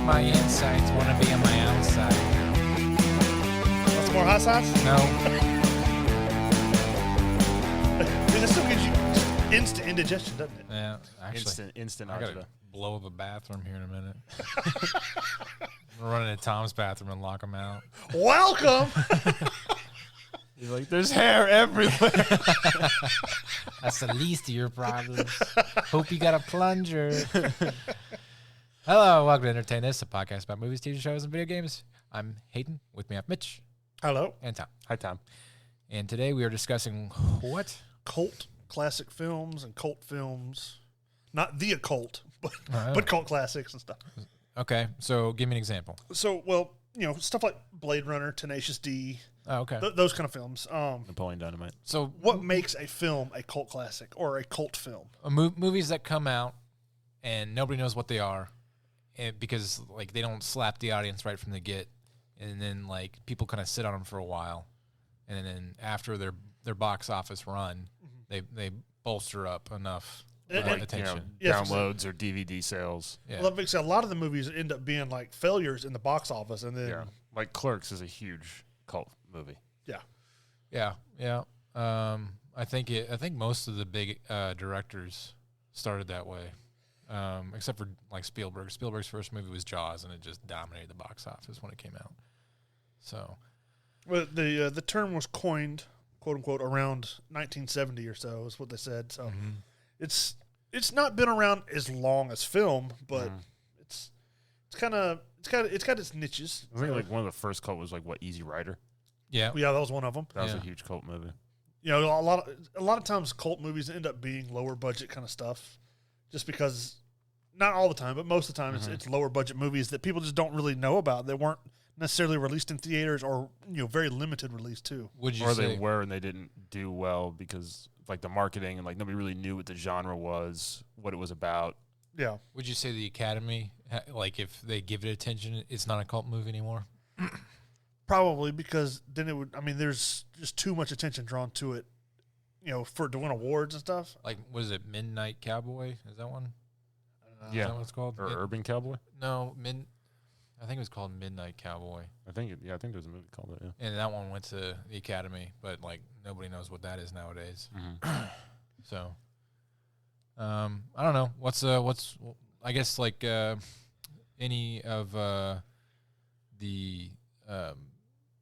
My insides want to be on my outside. What's more hot sauce? No. This still gives you just instant indigestion, doesn't it? Yeah, actually. Instant I gotta agita. blow the bathroom here in a minute. I'm running to Tom's bathroom and lock him out. Welcome. He's like, there's hair everywhere. That's the least of your problems. Hope you got a plunger. Hello, welcome to Entertain This, a podcast about movies, TV shows, and video games. I'm Hayden. With me, I have Mitch Hello. and Tom. Hi, Tom. And today we are discussing what? Cult classic films and cult films. Not the occult, but, Oh. but cult classics and stuff. Okay, so give me an example. So, well, you know, stuff like Blade Runner, Tenacious D, Oh, okay. those kind of films. Napoleon Dynamite. So What makes a film a cult classic or a cult film? movies that come out and nobody knows what they are, and because like they don't slap the audience right from the get, and then like people kind of sit on them for a while, and then after their box office run, they bolster up enough And- and- attention. Yes, downloads or DVD sales. Yeah. Well, that makes a lot of the movies end up being like failures in the box office, and then Yeah. Like Clerks is a huge cult movie. Yeah. I think most of the big directors started that way, except for like Spielberg. Spielberg's first movie was Jaws, and it just dominated the box office when it came out. So Well, the term was coined, quote unquote, around 1970 or so is what they said. So it's not been around as long as film, but it's got its niches. I think like one of the first cult was like Easy Rider. yeah, Yeah, that was one of them. That was a Yeah. huge cult movie. You know, a lot of times cult movies end up being lower budget kind of stuff, just because not all the time, but most of the time it's lower budget movies that people just don't really know about. They weren't necessarily released in theaters, or very limited release too. would you Or say they were and they didn't do well because of, like the marketing and like nobody really knew what the genre was, what it was about. Yeah. Would you say the Academy, like if they give it attention, it's not a cult movie anymore? Probably, because then it would. I mean, there's just too much attention drawn to it, for it to win awards and stuff. Like, what is it, Midnight Cowboy? Is that one? Is Yeah. that what it's called? Or Urban Cowboy. No, I think it was called Midnight Cowboy. I think there's a movie called it. Yeah. And that one went to the Academy, but like nobody knows what that is nowadays. So, I don't know. What's I guess like any of the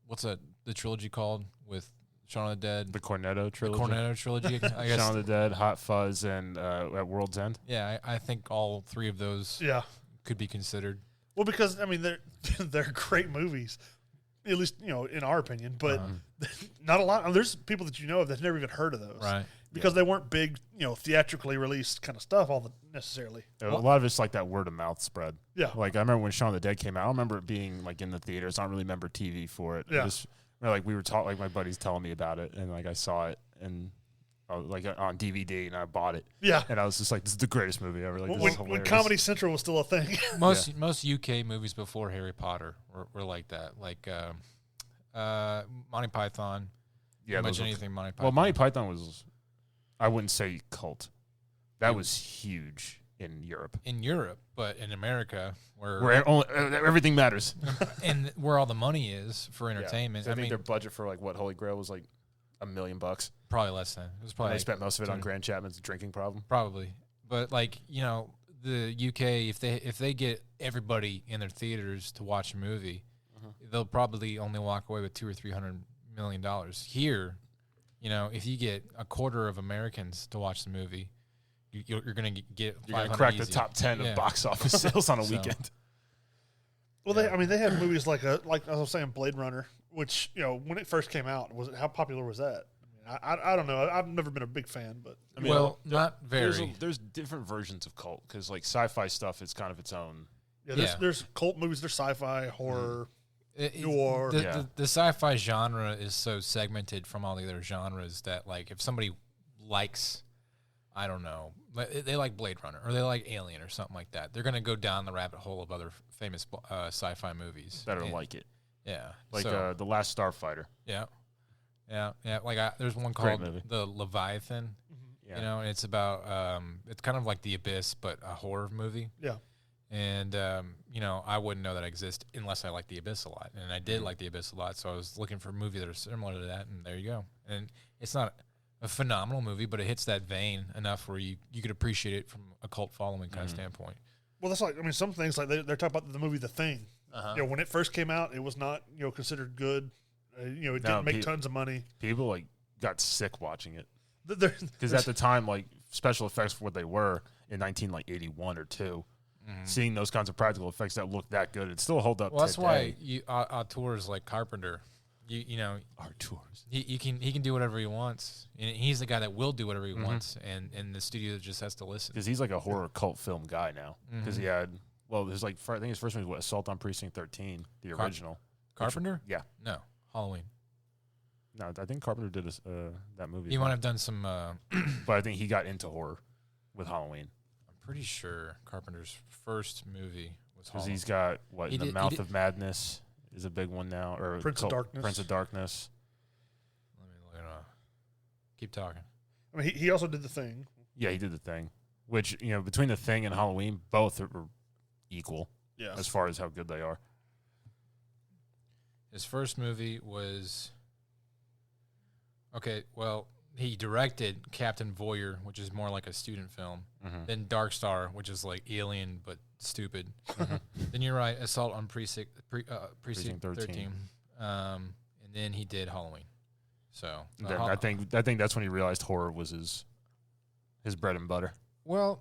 what's the trilogy called with Shaun of the Dead? The Cornetto trilogy. The Cornetto trilogy, I guess. Shaun of the Dead, Hot Fuzz, and At World's End. Yeah, I think all three of those Yeah. could be considered. Well, because I mean, they're great movies, at least in our opinion. But not a lot. There's people that of that's never even heard of those, Right. Because they weren't big, theatrically released kind of stuff. Necessarily. A lot of it's like that word of mouth spread. Yeah. Like I remember when Shaun of the Dead came out. I don't remember it being like in the theaters. I don't really remember TV for it. Yeah. Just like we were talking, like my buddies telling me about it, and like I saw it and like on DVD, and I bought it, Yeah. and I was just like, "This is the greatest movie ever!" Like, this is When hilarious. Comedy Central was still a thing. Most UK movies before Harry Potter were like that. Like Monty Python. yeah, Pretty much those were- anything Monty Python. Well, Monty Python was, I wouldn't say cult. That was huge in Europe, in Europe, but in America, where everything matters. and where all the money is for Yeah. entertainment. So I I think mean, their budget for like what Holy Grail was like $1 million. probably less than. It was And probably they spent most of it on 200. Grant Chapman's drinking problem. Probably, but like the UK, if they get everybody in their theaters to watch a movie, they'll probably only walk away with $200 or $300 million. Here, if you get a quarter of Americans to watch the movie, you're going to get You're going to 500 crack the easy. top 10 Yeah. of box office sales on a So- weekend. Well, they have movies like I was saying, Blade Runner, which when it first came out, how popular was that? I don't know. I've never been a big fan, but I mean, Well, not very. There's different versions of cult because like sci-fi stuff is kind of its own. yeah, there's Yeah. cult movies, there's sci-fi, horror. It- Noir. The, Yeah. the sci-fi genre is so segmented from all the other genres that, like, if somebody likes, I don't know, they like Blade Runner or they like Alien or something like that, they're going to go down the rabbit hole of other famous sci-fi movies. Better And- like it. Yeah. Like so, The Last Starfighter. yeah. Yeah. Like there's one Great called movie. The Leviathan. Yeah. You know, and it's about it's kind of like The Abyss, but a horror movie. Yeah. And you know, I wouldn't know that exists unless I like The Abyss a lot, and I did like The Abyss a lot. So I was looking for movies that are similar to that, and there you go. And it's not a phenomenal movie, but it hits that vein enough where you could appreciate it from a cult following kind of standpoint. Well, that's like, I mean, some things like they're talking about the movie The Thing. You know, when it first came out, it was not, you know, considered good. You know, it didn't make tons of money. People like got sick watching it There- because at the time, like special effects for what they were in 1981 or 2, seeing those kinds of practical effects that look that good, it still hold up. Well, that's today. why auteurs like Carpenter, you know, Auteurs. he can do whatever he wants, and he's the guy that will do whatever he wants, and the studio just has to listen. Because he's like a horror cult film guy now. Because he had, well, there's like, I think his first one was Assault on Precinct 13, the original. Carpenter? Yeah. No, Halloween. No, I think Carpenter did that movie. He might have done some. But I think he got into horror with Halloween. I'm pretty sure Carpenter's first movie was Because Halloween. he's got, what, He The did- Mouth of Madness is a big one now. Or Prince of Darkness. Prince of Darkness. Let me look it up. Keep talking. I mean, he also did The Thing. Yeah, he did The Thing. Which, you know, between The Thing and Halloween, both are equal Yeah. as far as how good they are. His first movie was. Okay, well, he directed Captain Voyeur, which is more like a student film. Then Dark Star, which is like Alien but stupid. Then you're right, Assault on Precinct 13. And then he did Halloween. So Then I think that's when he realized horror was his bread and butter. well,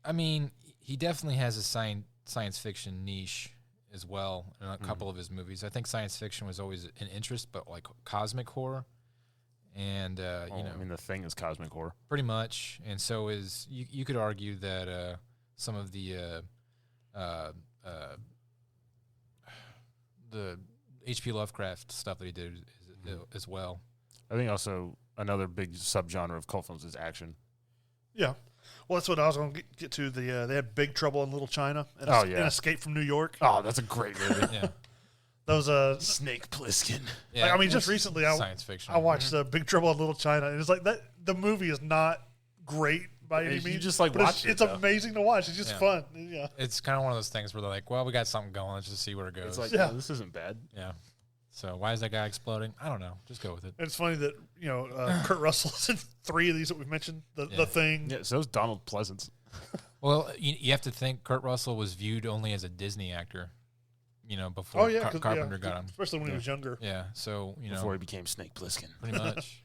I mean, he definitely has a science fiction niche as well in a couple of his movies. I think science fiction was always an interest, but like cosmic horror. And you know, I mean, The Thing is cosmic horror. pretty much, and so is you could argue that some of the H.P. Lovecraft stuff that he did as well. I think also another big subgenre of cult films is action. Yeah. Well, that's what I was going to get to. They had Big Trouble in Little China and, and Escape from New York. Oh, that's a great movie. Yeah, Those Snake Plissken. yeah. I mean, it's just recently science fiction. I watched Big Trouble in Little China, and it's like that. The movie is not great by any You means. just, like, but watch it, it's though. amazing to watch. It's just Yeah. fun. Yeah. It's kind of one of those things where they're like, well, we got something going. Let's just see where it goes. It's like, Yeah. oh, this isn't bad. yeah. So why is that guy exploding? I don't know. Just go with it. And it's funny that Kurt Russell's in 3 of these that we've mentioned. Yeah. The Thing. Yeah, so is Donald Pleasance. Well, you have to think Kurt Russell was viewed only as a Disney actor, before Carpenter got him. especially when he was younger. Yeah, so Before he became Snake Plissken. pretty much.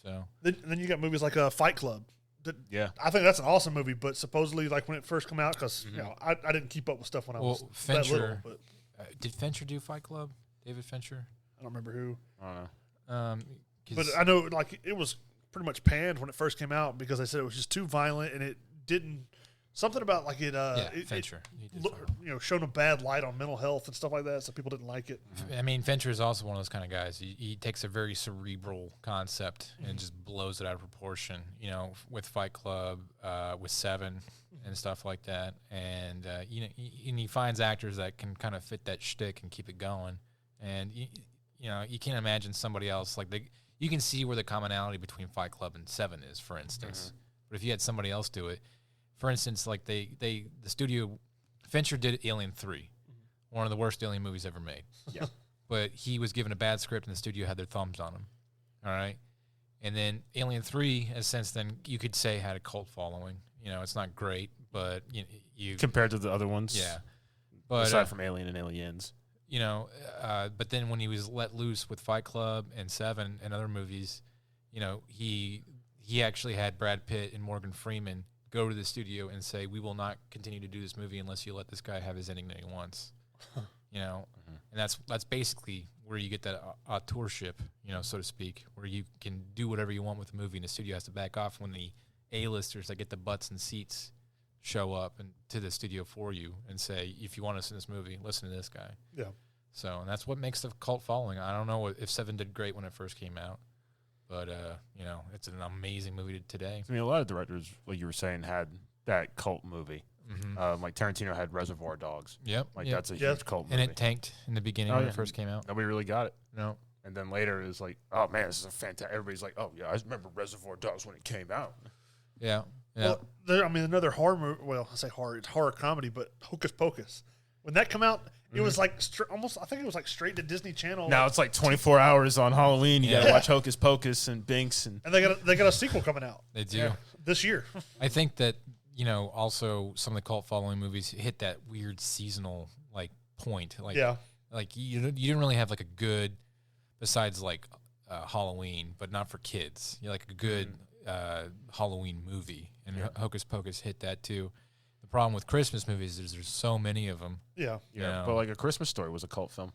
So Then you got movies like Fight Club. That Yeah. I think that's an awesome movie, but supposedly like when it first came out, because I didn't keep up with stuff when I was that little. Fincher. But Did Fincher do Fight Club? David Fincher. I don't remember who. I don't know. 'Cause- But I know like it was pretty much panned when it first came out because they said it was just too violent and it didn't something about like it. Fincher. He did Look, Fight Club. showed a bad light on mental health and stuff like that, so people didn't like it. I mean, Fincher is also one of those kind of guys. He takes a very cerebral concept and just blows it out of proportion. With Fight Club, with Seven, and stuff like that. And and he finds actors that can kind of fit that shtick and keep it going. And you can't imagine somebody else you can see where the commonality between Fight Club and Seven is, for instance. But if you had somebody else do it, for instance, like the studio, Fincher did Alien 3, one of the worst Alien movies ever made. Yeah. But he was given a bad script and the studio had their thumbs on him. All right. And then Alien 3 has since then, you could say, had a cult following. It's not great, but you Compared to the other ones. yeah. But Aside from Alien and Aliens. but then when he was let loose with Fight Club and Seven and other movies, he actually had Brad Pitt and Morgan Freeman go to the studio and say, "We will not continue to do this movie unless you let this guy have his ending that he wants." And that's basically where you get that auteurship, so to speak, where you can do whatever you want with the movie, and the studio has to back off when the A-listers that get the butts and seats show up and to the studio for you and say, if you want us in this movie, listen to this guy. Yeah. So, and that's what makes the cult following. I don't know if Seven did great when it first came out, but it's an amazing movie today. I mean, a lot of directors, like you were saying, had that cult movie. Like Tarantino had Reservoir Dogs. Yep. Like yep. that's a Yeah. huge cult And movie. it tanked in the beginning Oh, when yeah. it first came out. Nobody really got it. No. And then later it was like, oh man, this is a fantastic. Everybody's like, oh yeah, I remember Reservoir Dogs when it came out. Yeah. Well, another horror movie. Well, I say horror. It's horror comedy, but Hocus Pocus. When that came out, it was like almost. I think it was like straight to Disney Channel. Now it's like 24 hours on Halloween. You got to watch Hocus Pocus and Binks, and they got a sequel coming out. They do this year. I think that also some of the cult following movies hit that weird seasonal like point. Like like you didn't really have like a good besides like Halloween, but not for kids. You like a good Halloween movie, and Hocus Pocus hit that too. The problem with Christmas movies is there's so many of them. Yeah. But like A Christmas Story was a cult film.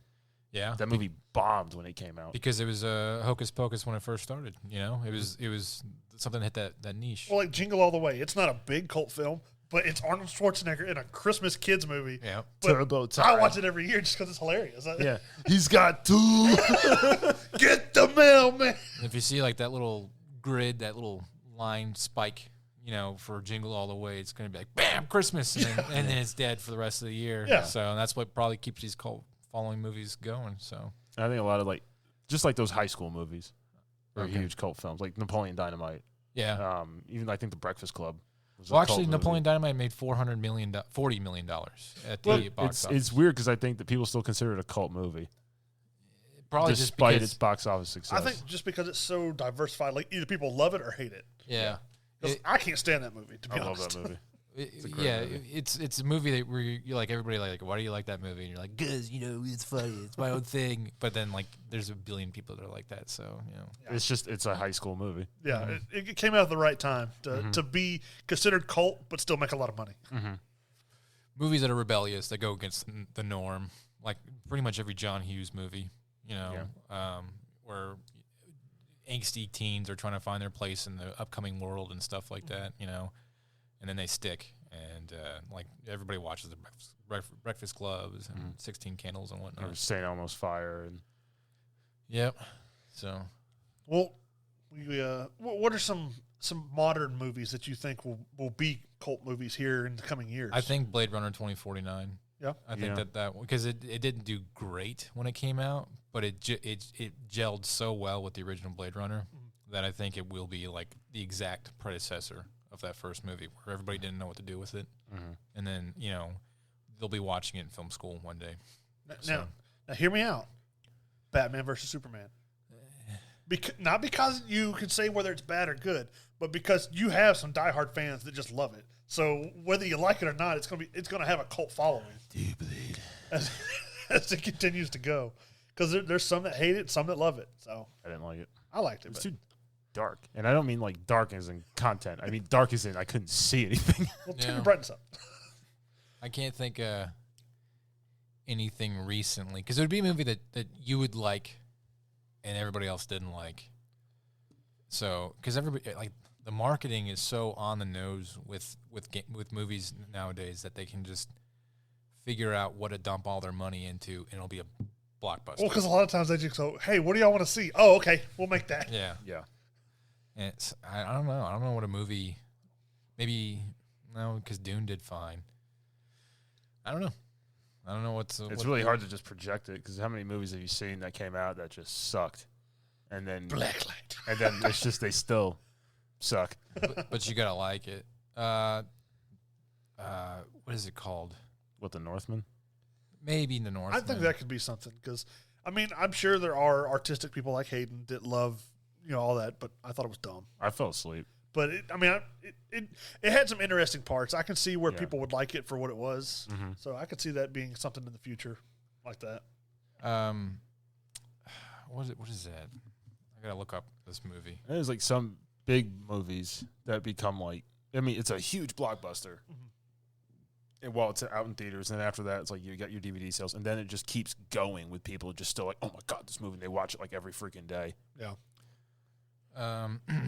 Yeah, that movie bombed when it came out because it was Hocus Pocus when it first started. It was something that hit that niche. Well, like Jingle All the Way, it's not a big cult film, but it's Arnold Schwarzenegger in a Christmas kids movie. Yeah, Turbo Time. I watch it every year just because it's hilarious. Yeah, he's got two. Get the mail, man. If you see like that little grid, that little line spike, for Jingle All the Way, it's going to be like, bam, Christmas, and then it's dead for the rest of the year. Yeah. So that's what probably keeps these cult following movies going. So I think a lot of just like those high school movies are huge cult films, like Napoleon Dynamite. Yeah. Even I think The Breakfast Club. Well, actually, Napoleon Dynamite made $40 million at the box office. It's weird because I think that people still consider it a cult movie. Probably despite just its box office success. I think just because it's so diversified, like either people love it or hate it. Yeah. I can't stand that movie, to be honest. I love that movie. It's a movie that where you're like, everybody like, why do you like that movie? And you're like, because it's funny, it's my own thing. But then like, there's a billion people that are like that, so it's a high school movie. Yeah, it came out at the right time to be considered cult, but still make a lot of money. Movies that are rebellious, that go against the norm, like pretty much every John Hughes movie, where angsty teens are trying to find their place in the upcoming world and stuff like that, and then they stick, and like everybody watches the Breakfast Clubs and 16 Candles and whatnot. Or St. Elmo's Fire. And yep. So, well, what are some modern movies that you think will be cult movies here in the coming years? I think Blade Runner 2049. Yeah, I think that because it didn't do great when it came out, but it gelled so well with the original Blade Runner that I think it will be like the exact predecessor of that first movie, where everybody didn't know what to do with it, and then they'll be watching it in film school one day. Now hear me out. Batman versus Superman. Not because you can say whether it's bad or good, but because you have some diehard fans that just love it. So whether you like it or not, it's gonna have a cult following. Do you bleed? As it continues to go, because there's some that hate it, some that love it. So I didn't like it. I liked it. It's too dark, and I don't mean like dark as in content. I mean dark as in I couldn't see anything. Well, turn your brightness up. I can't think anything recently, because it would be a movie that you would like, and everybody else didn't like. So, because everybody like. The marketing is so on the nose with movies nowadays that they can just figure out what to dump all their money into, and it'll be a blockbuster. Well, because a lot of times they just go, "Hey, what do y'all want to see?" Oh, okay, we'll make that. Yeah. And I don't know. I don't know what a movie. Maybe no, because Dune did fine. I don't know. I don't know what's. It's really hard to just project it, because how many movies have you seen that came out that just sucked, and then Blacklight, and then it's just they still suck. But you gotta like it. What is it called? What, The Northman? Maybe The Northman. I think that could be something, because I'm sure there are artistic people like Hayden that love all that, but I thought it was dumb. I fell asleep. But it had some interesting parts. I can see where people would like it for what it was. So I could see that being something in the future like that. What is that? I gotta look up this movie. There's like some big movies that become like, it's a huge blockbuster. And while it's out in theaters, and then after that, it's like you got your DVD sales, and then it just keeps going with people just still like, oh my God, this movie. And they watch it like every freaking day. Yeah.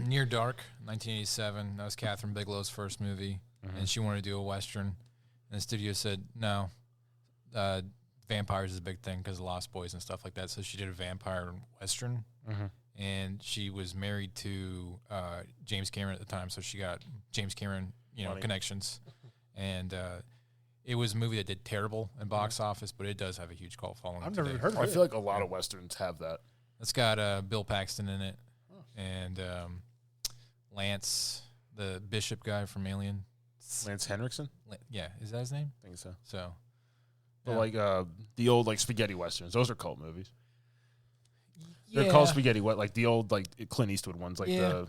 Near Dark, 1987. That was Catherine Bigelow's first movie, and she wanted to do a Western. And the studio said, no, vampires is a big thing because of Lost Boys and stuff like that. So she did a vampire Western. And she was married to James Cameron at the time, so she got James Cameron, connections. And it was a movie that did terrible in box office, but it does have a huge cult following. I've never today. heard of it. I feel like a lot of Westerns have that. It's got Bill Paxton in it, and Lance, the bishop guy from Alien. Lance Henriksen? Yeah, is that his name? I think so. So, But like the old like spaghetti westerns, those are cult movies. yeah. They're called spaghetti like the old like Clint Eastwood ones, like Yeah.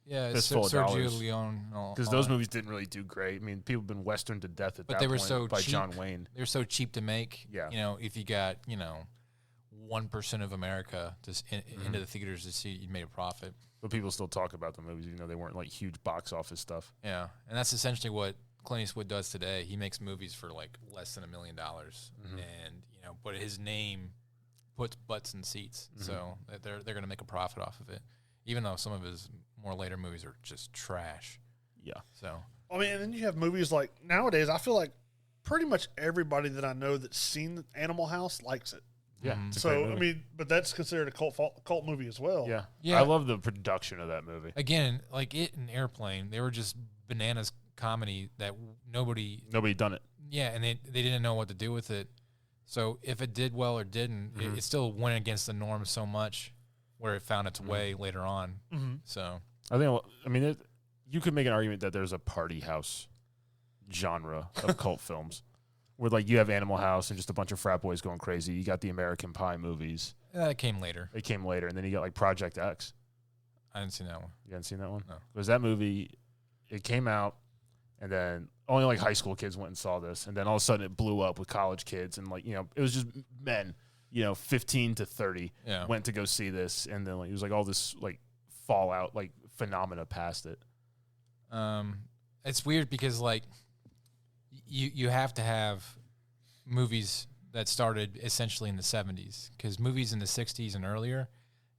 the Fistful of Sergio Dollars. Leone. Because those movies didn't really do great. I mean, people have been westerned to death at But that they were point so by cheap. John Wayne. They're so cheap to make. Yeah. You know, if you got 1% of America just into the theaters to see, you made a profit. But people still talk about the movies, even though they weren't like huge box office stuff. Yeah, and that's essentially what Clint Eastwood does today. He makes movies for like less than $1 million, and but his name puts butts in seats, so they're going to make a profit off of it, even though some of his more later movies are just trash. Yeah. So I mean, and then you have movies like nowadays. I feel like pretty much everybody that I know that's seen Animal House likes it. Yeah. Mhm. It's a great So I movie. mean, but that's considered a cult movie as well. Yeah. Yeah. I love the production of that movie. again, like it and Airplane, they were just bananas comedy that nobody. Nobody done it. Yeah, and they didn't know what to do with it. So if it did well or didn't, it still went against the norm so much, where it found its way later on. So I mean, you could make an argument that there's a party house genre of cult films, where like you have Animal House and just a bunch of frat boys going crazy. You got the American Pie movies. that came later. They came later, and then you got like Project X. I didn't see that one. You hadn't seen that one? No. Because that movie, it came out, and then only like high school kids went and saw this, and then all of a sudden it blew up with college kids, and like it was just men, 15 to 30 Yeah. went to go see this, and then like it was like all this like fallout like phenomena past it. It's weird because like you have to have movies that started essentially in the 70s, because movies in the 60s and earlier,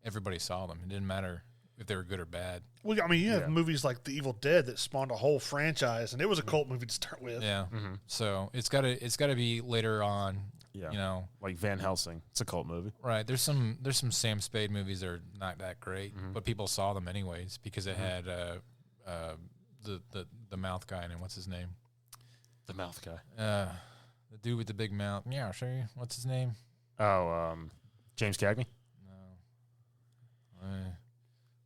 everybody saw them. It didn't matter if they were good or bad. Well, I mean, you have movies like The Evil Dead that spawned a whole franchise, and it was a cult movie to start with. Yeah. So it's gotta be later on. Yeah. Like Van Helsing. It's a cult movie. Right. There's some Sam Spade movies that are not that great, but people saw them anyways because it had the mouth guy in it. What's his name? The mouth guy. The dude with the big mouth. Yeah, I'll show you. What's his name? Oh, James Cagney. No. Let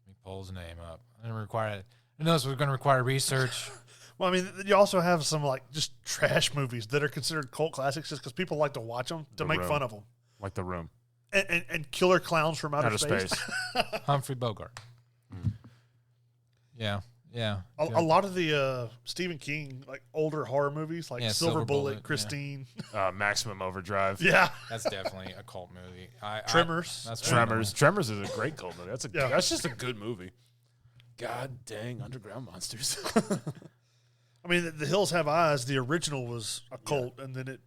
me pull his name up. I didn't require it. I know this was going to require research. Well, I mean, you also have some like just trash movies that are considered cult classics just because people like to watch them to The make Room. fun of them. Like The Room. And Killer Clowns from Outer Space. Humphrey Bogart. Yeah. A lot of the Stephen King like older horror movies like Yeah, Silver Silver Bullet, Bullet, yeah. Christine. Maximum Overdrive. Yeah. That's definitely a cult movie. Tremors. That's Tremors. Tremors is a great cult movie. Yeah. That's just a good movie. God dang underground monsters. I mean, The Hills Have Eyes, the original was a cult, and then it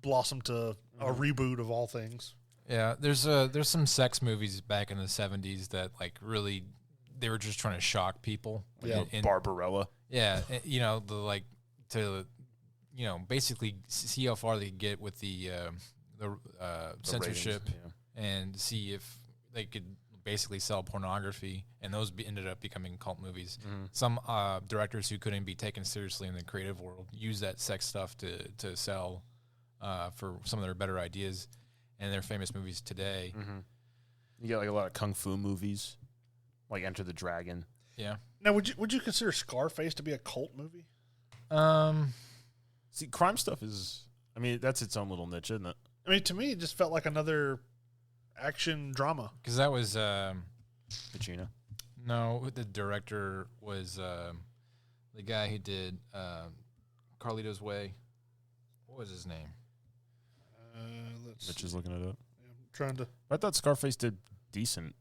blossomed to a reboot of all things. Yeah, there's some sex movies back in the 70s that like really they were just trying to shock people. Yeah. And- Barbarella. yeah, the like to basically see how far they could get with the censorship ratings, and see if they could basically sell pornography, and those ended up becoming cult movies. Some directors who couldn't be taken seriously in the creative world use that sex stuff to sell for some of their better ideas, and their famous movies today. You get like a lot of kung fu movies, like Enter the Dragon. Yeah. Now, would you consider Scarface to be a cult movie? See, crime stuff is. I mean, that's its own little niche, isn't it? I mean, to me, it just felt like another action drama. Because that was Pacino. no, the director was the guy who did Carlito's Way. What was his name? Mitch is looking it up. I'm trying to. I thought Scarface did decent.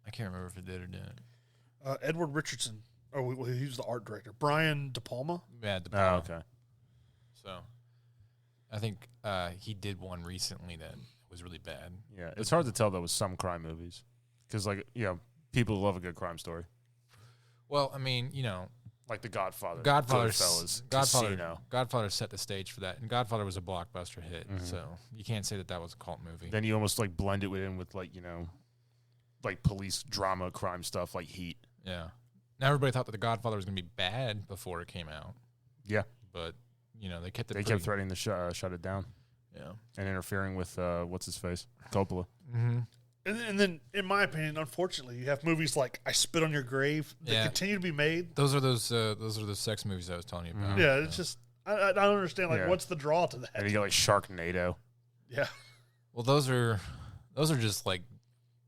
I can't remember if it did or didn't. Edward Richardson. Oh, well, he was the art director. Brian De Palma. Yeah, De Oh, Palma. okay. So I think he did one recently that was really bad. Yeah, it's hard to tell though with some crime movies, because like people love a good crime story, Well, I mean, like The Godfather. Godfather Casino. set the stage for that, and Godfather was a blockbuster hit. So you can't say that was a cult movie. Then you almost like blend it in with like like police drama, crime stuff like Heat. Yeah. Now everybody thought that The Godfather was going to be bad before it came out, Yeah, but they kept it. they kept threatening to shut it down Yeah. and interfering with what's his face, Coppola. Mm-hmm. And then, in my opinion, unfortunately, you have movies like I Spit on Your Grave that continue to be made. Those are those sex movies I was telling you about. Yeah, it's just I don't understand. Like, what's the draw to that? And you got like Sharknado. Yeah. Well, those are just like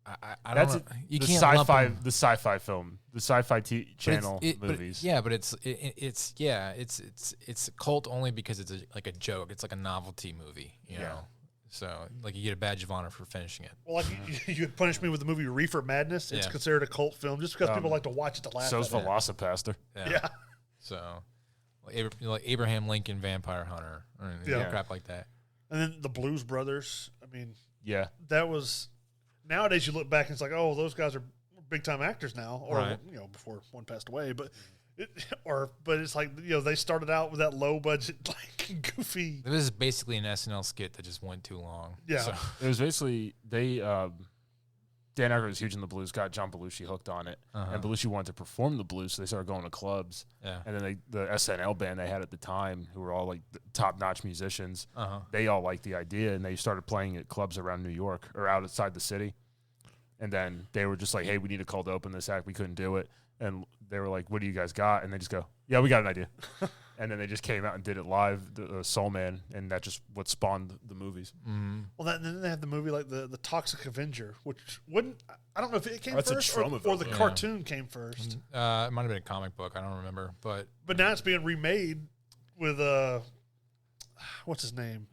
I That's don't know. You the can't sci-fi, lump 'em. the sci-fi film, the sci-fi channel But movies. it's a cult only because it's like a joke. It's like a novelty movie, you know. So like you get a badge of honor for finishing it. Well, like you had punished me with the movie Reefer Madness. It's considered a cult film just because people like to watch it to laugh. So's at it. Velocipaster. Yeah. So like Abraham Lincoln Vampire Hunter or crap like that. And then the Blues Brothers. I mean, Yeah. that was. Nowadays, you look back and it's like, oh, those guys are big time actors now, or Right. before one passed away. But it's like they started out with that low budget, like goofy. This is basically an SNL skit that just went too long. Yeah. So, It was basically Dan Aykroyd was huge in the blues, got John Belushi hooked on it, and Belushi wanted to perform the blues, so they started going to clubs. yeah. And then the SNL band they had at the time, who were all like top-notch musicians, Uh-huh. they all liked the idea, and they started playing at clubs around New York or outside the city. And then they were just like, "Hey, we need a call to open this act. We couldn't do it." And they were like, "What do you guys got?" And they just go, "Yeah, we got an idea." And then they just came out and did it live, the Soul Man, and that just what spawned the movies. Mm-hmm. Well, then they had the movie like the Toxic Avenger, which wouldn't. I don't know if it came That's a first trauma or the film. cartoon came first. It might have been a comic book. I don't remember, but Now it's being remade with what's his name?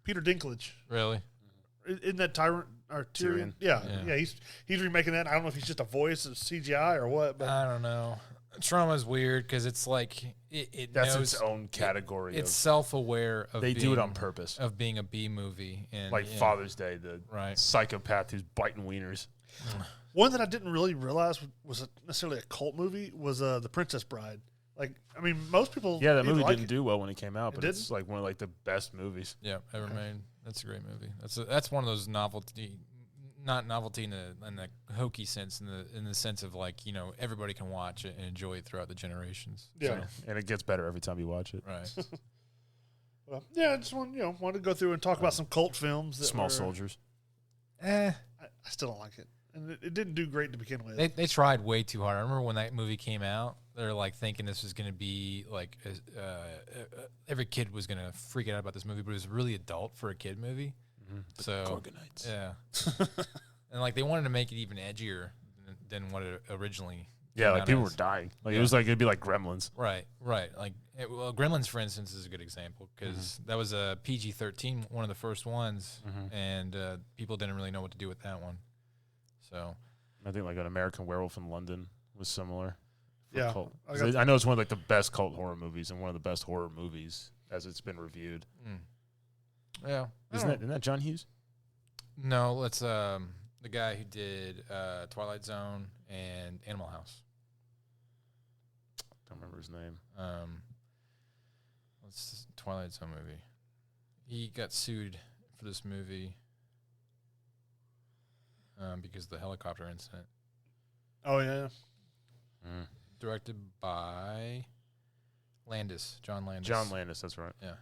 Peter Dinklage. really, Isn't that Tyrant or Tyrion? Tyrion. Yeah. He's remaking that. I don't know if he's just a voice of CGI or what, but I don't know. Trauma is weird because it's like it That's knows its own category. it's self-aware of They being, do it on purpose. of being a B movie and Like Father's Day, the Right. psychopath who's biting wieners. one that I didn't really realize was necessarily a cult movie was The Princess Bride. Like, I mean, most people Yeah, that either movie like didn't do well when it came out, It but it's didn't? like one of like the best movies. Yeah, ever made. That's a great movie. That's one of those novelty, not novelty in the hokey sense, in the sense of like everybody can watch it and enjoy it throughout the generations. Yeah. And it gets better every time you watch it. Right. Well, yeah, I just wanted to go through and talk about some cult films. That Small were- Soldiers. I still don't like it, and it didn't do great to begin with. They tried way too hard. I remember when that movie came out, they're like thinking this was going to be like every kid was going to freak out about this movie, but it was really adult for a kid movie. So Gorgonites. yeah, and like they wanted to make it even edgier than what it originally. Yeah, came like out people as. were dying. Like Yeah. it was like it'd be like Gremlins. Right. Like Gremlins, for instance, is a good example because that was a PG-13, one of the first ones, and people didn't really know what to do with that one. So I think like an American Werewolf in London was similar. for Yeah, cult. I I know it's one of like the best cult horror movies and one of the best horror movies as it's been reviewed. yeah, Isn't that John Hughes? no, it's the guy who did Twilight Zone and Animal House. Don't remember his name. What's this Twilight Zone movie? He got sued for this movie because of the helicopter incident. Oh yeah, Directed by John Landis. John Landis, that's right. Yeah.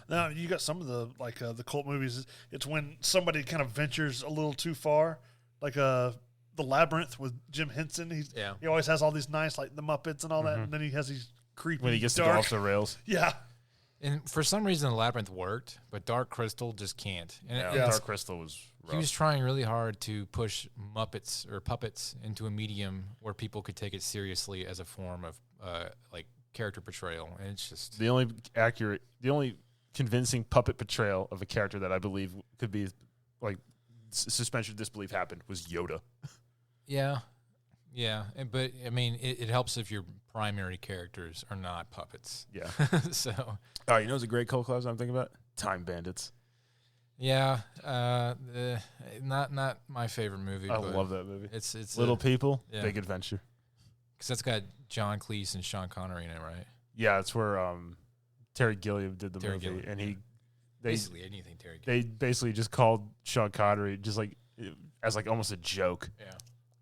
now you got some of the the cult movies. It's when somebody kind of ventures a little too far, like The Labyrinth with Jim Henson. He always has all these nice like the Muppets and all that, and then he has these creepy When he gets to dark. go off the rails. Yeah, And for some reason, the Labyrinth worked, but Dark Crystal just can't. And Yeah, and Yeah. Dark Crystal was rough. he was trying really hard to push Muppets or puppets into a medium where people could take it seriously as a form of like character portrayal, and it's just the only convincing puppet portrayal of a character that I believe could be like suspension of disbelief happened was Yoda. yeah. But I mean, it helps if your primary characters are not puppets. Yeah. So Oh, you know what's a great cult class I'm thinking about? Time Bandits. yeah, not my favorite movie. I but love that movie. It's Little People, yeah. Big Adventure. because that's got John Cleese and Sean Connery in it, right? Yeah, that's where Terry Gilliam did the Terry movie, Gilliam, and yeah. they Basically anything Terry. they basically just called Sean Connery just like as like almost a joke, Yeah.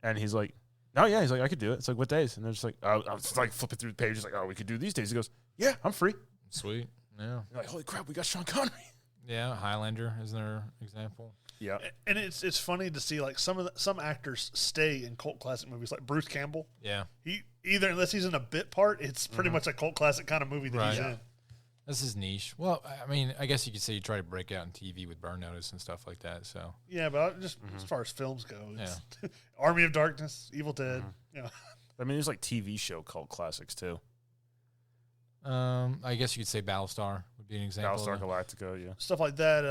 and he's like, "No, yeah," he's like, "I could do it." It's like, "What days?" And they're just like, "I was like flipping through the pages, like, oh, we could do these days." He goes, "Yeah, I'm free." Sweet. Yeah. You're like, "Holy crap, we got Sean Connery." Yeah, Highlander is their example. Yeah. And it's funny to see like some actors stay in cult classic movies, like Bruce Campbell. Yeah. He either unless he's in a bit part, it's pretty much a cult classic kind of movie that he's Right. in. This is niche. Well, I mean, I guess you could say you try to break out in TV with Burn Notice and stuff like that. So Yeah, but just as far as films go, it's Yeah. Army of Darkness, Evil Dead. I mean, there's like TV show cult classics too. I guess you could say Battlestar would be an example. Battlestar Galactica, yeah. Stuff like that.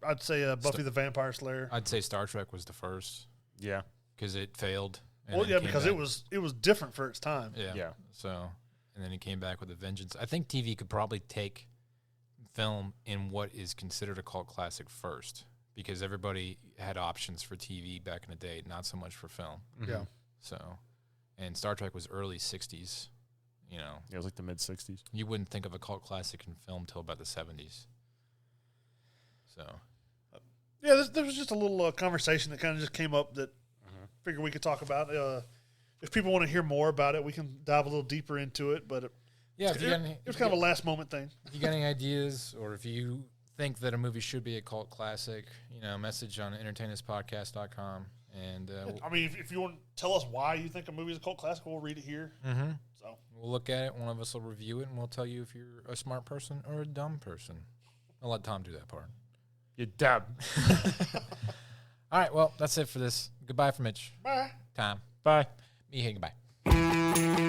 I'd say Buffy the Vampire Slayer. I'd say Star Trek was the first Yeah. because it failed. and Well, then yeah, came because back. it was different for its time. Yeah. Yeah. So, and then he came back with a vengeance. I think TV could probably take film in what is considered a cult classic first because everybody had options for TV back in the day, not so much for film. Yeah. So, and Star Trek was early 60s. You know, Yeah, it was like the mid 60s. you wouldn't think of a cult classic in film till about the 70s. So, Yeah, there was just a little conversation that kind of just came up that figured we could talk about. If people want to hear more about it, we can dive a little deeper into it. But yeah, it was kind of a last moment thing. if you got any ideas or if you think that a movie should be a cult classic, you know, message on entertainuspodcast.com. And I mean, if you want to tell us why you think a movie is a cult classic, we'll read it here. So we'll look at it. One of us will review it, and we'll tell you if you're a smart person or a dumb person. I'll let Tom do that part. You dab. All right, well, that's it for this. Goodbye for Mitch. bye. Tom. Bye. Me, hey, goodbye.